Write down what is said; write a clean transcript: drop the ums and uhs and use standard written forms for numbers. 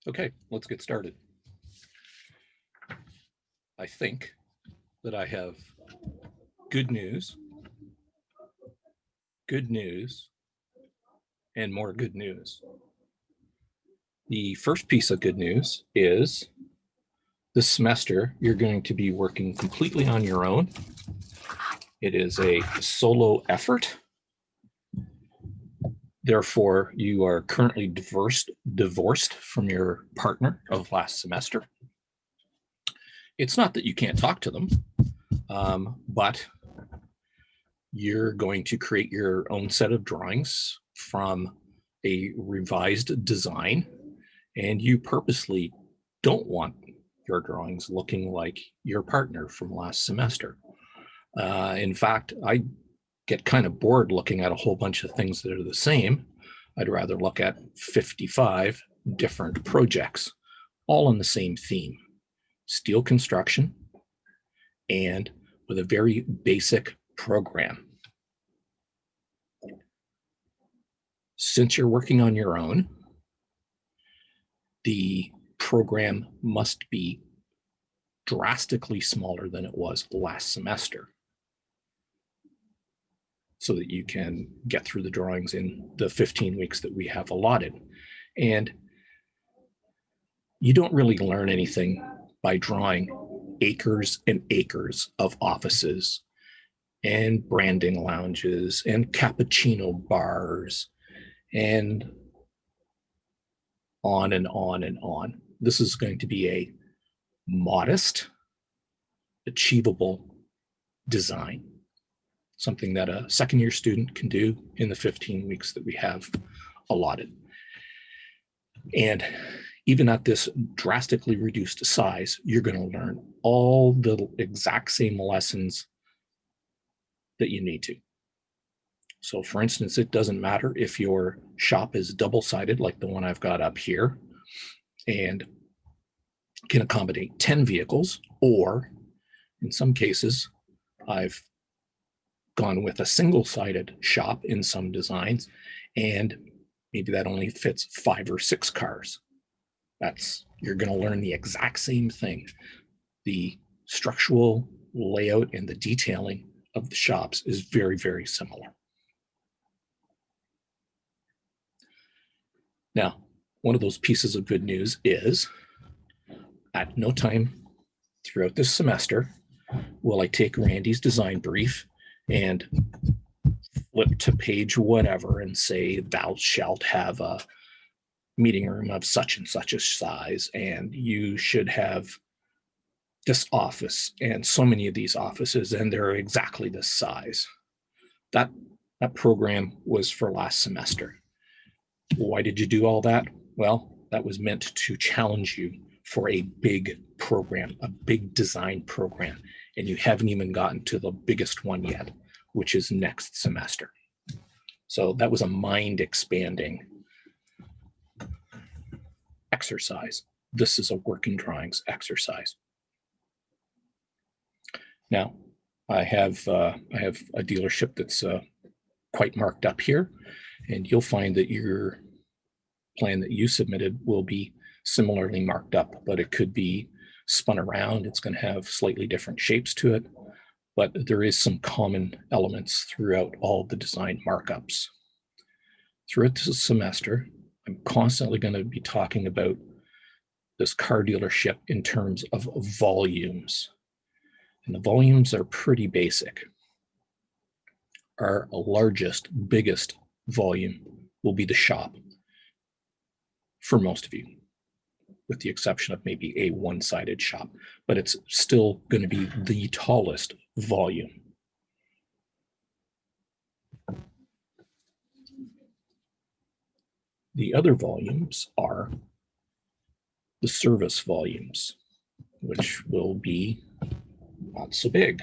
Okay, let's get started. I think that I have good news, and more good news. The first piece of good news is this semester you're going to be working completely on your own. It is a solo effort. Therefore, you are currently divorced from your partner of last semester. It's not that you can't talk to them, but you're going to create your own set of drawings from a revised design, and you purposely don't want your drawings looking like your partner from last semester. In fact, I get kind of bored looking at a whole bunch of things that are the same. I'd rather look at 55 different projects, all on the same theme: steel construction, and with a very basic program. Since you're working on your own, the program must be drastically smaller than it was last semester so that you can get through the drawings in the 15 weeks that we have allotted. And you don't really learn anything by drawing acres and acres of offices and branding lounges and cappuccino bars and on and on and on. This is going to be a modest, achievable design, something that a second-year student can do in the 15 weeks that we have allotted. And even at this drastically reduced size, you're going to learn all the exact same lessons that you need to. So for instance, it doesn't matter if your shop is double-sided like the one I've got up here and can accommodate 10 vehicles, or in some cases, I've gone with a single-sided shop in some designs, and maybe that only fits 5 or 6 cars. You're going to learn the exact same thing. The structural layout and the detailing of the shops is very, very similar. Now, one of those pieces of good news is at no time throughout this semester will I take Randy's design brief and flip to page whatever and say, thou shalt have a meeting room of such and such a size, and you should have this office and so many of these offices, and they're exactly this size. That program was for last semester. Why did you do all that? Well, that was meant to challenge you for a big program, a big design program, and you haven't even gotten to the biggest one yet, which is next semester. So that was a mind-expanding exercise. This is a working drawings exercise. Now, I have a dealership that's quite marked up here, and you'll find that your plan that you submitted will be similarly marked up, but it could be spun around. It's going to have slightly different shapes to it, but there is some common elements throughout all the design markups. Throughout this semester, I'm constantly going to be talking about this car dealership in terms of volumes. And the volumes are pretty basic. Our largest, biggest volume will be the shop for most of you, with the exception of maybe a one-sided shop, but it's still going to be the tallest volume. The other volumes are the service volumes, which will be not so big.